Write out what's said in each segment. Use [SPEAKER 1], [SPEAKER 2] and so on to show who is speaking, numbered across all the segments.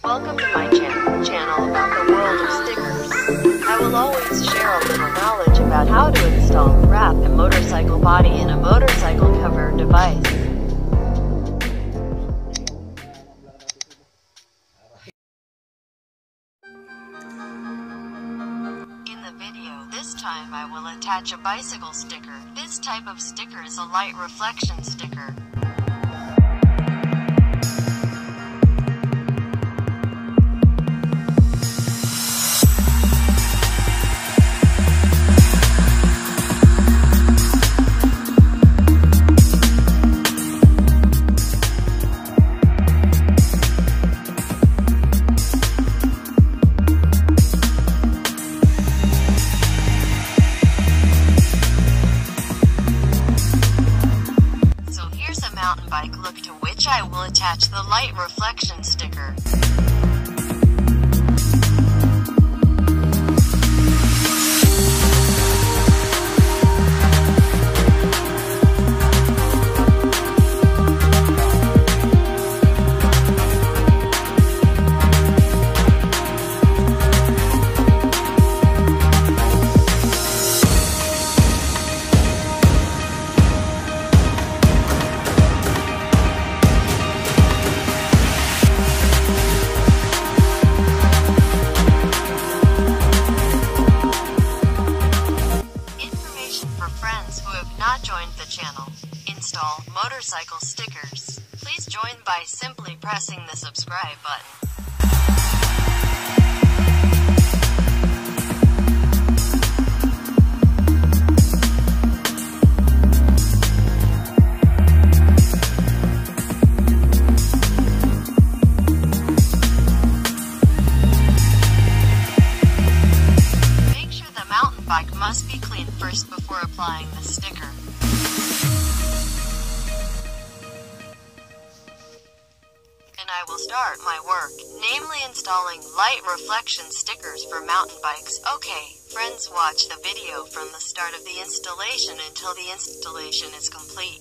[SPEAKER 1] Welcome to my channel about the world of stickers. I will always share a little knowledge about how to install, wrap a motorcycle body in a motorcycle cover device. In the video this time I will attach a bicycle sticker. This type of sticker is a light reflection sticker. Mountain bike look to which I will attach the light reflection sticker. Who have not joined the channel, install motorcycle stickers. Please join by simply pressing the subscribe button. Make sure the mountain bike must be clean first before applying the sticker. And I will start my work, namely installing light reflection stickers for mountain bikes. Okay, friends, watch the video from the start of the installation until the installation is complete.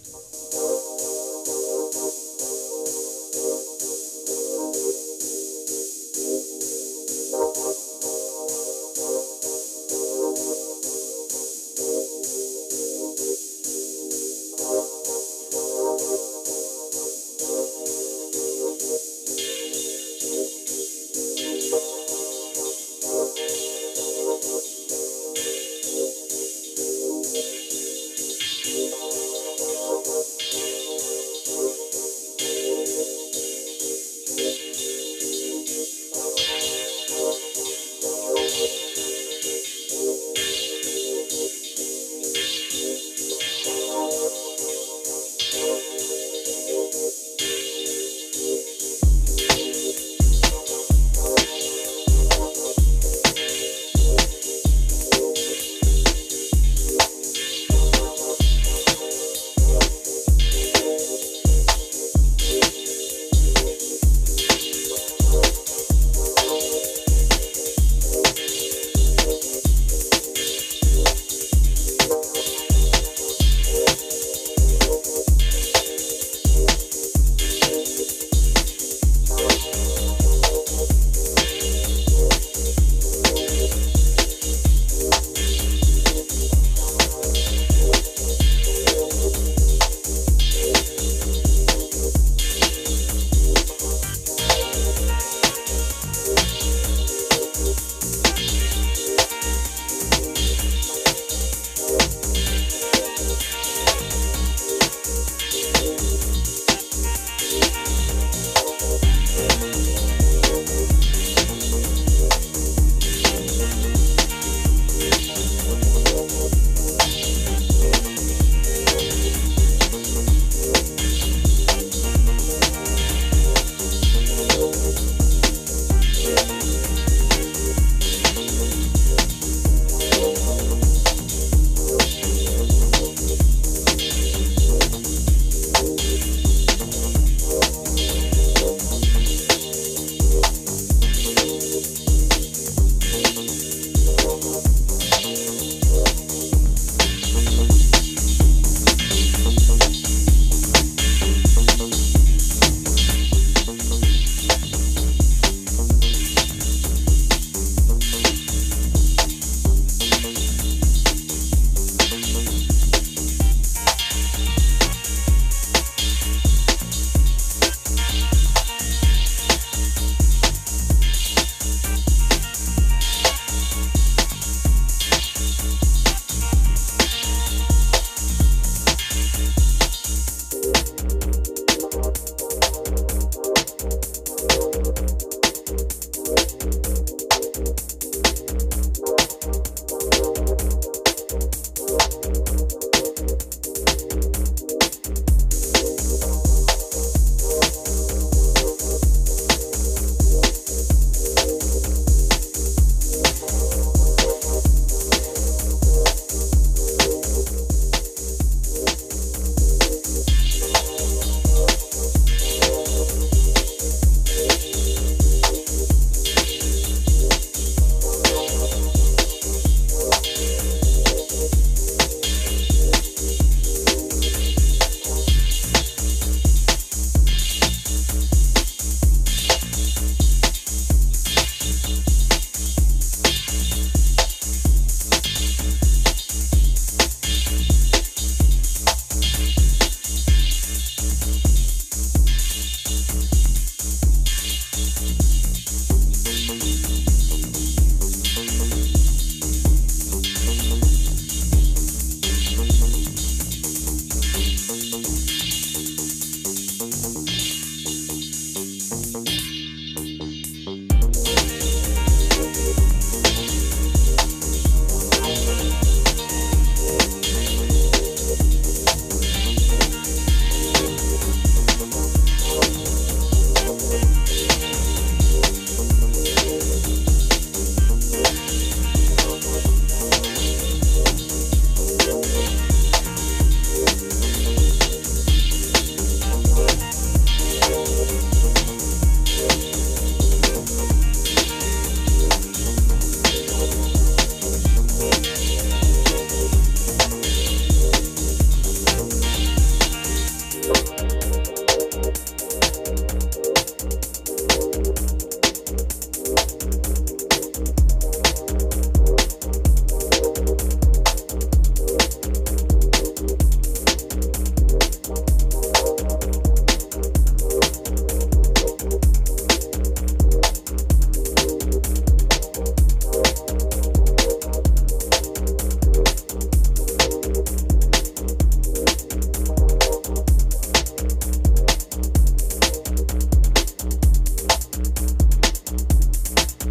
[SPEAKER 1] In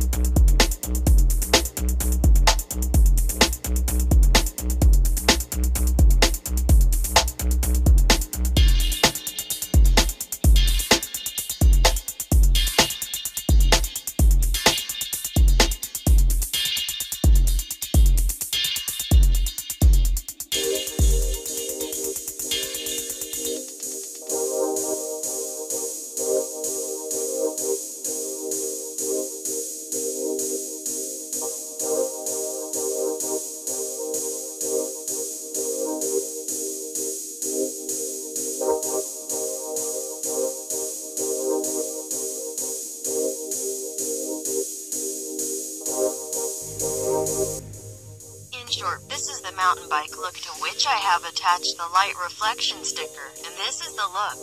[SPEAKER 1] short, this is the mountain bike look to which I have attached the light reflection sticker, and this is the look.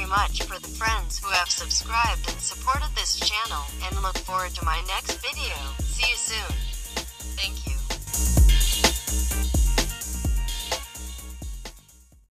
[SPEAKER 1] Much for the friends who have subscribed and supported this channel, and look forward to my next video. See you soon. Thank you.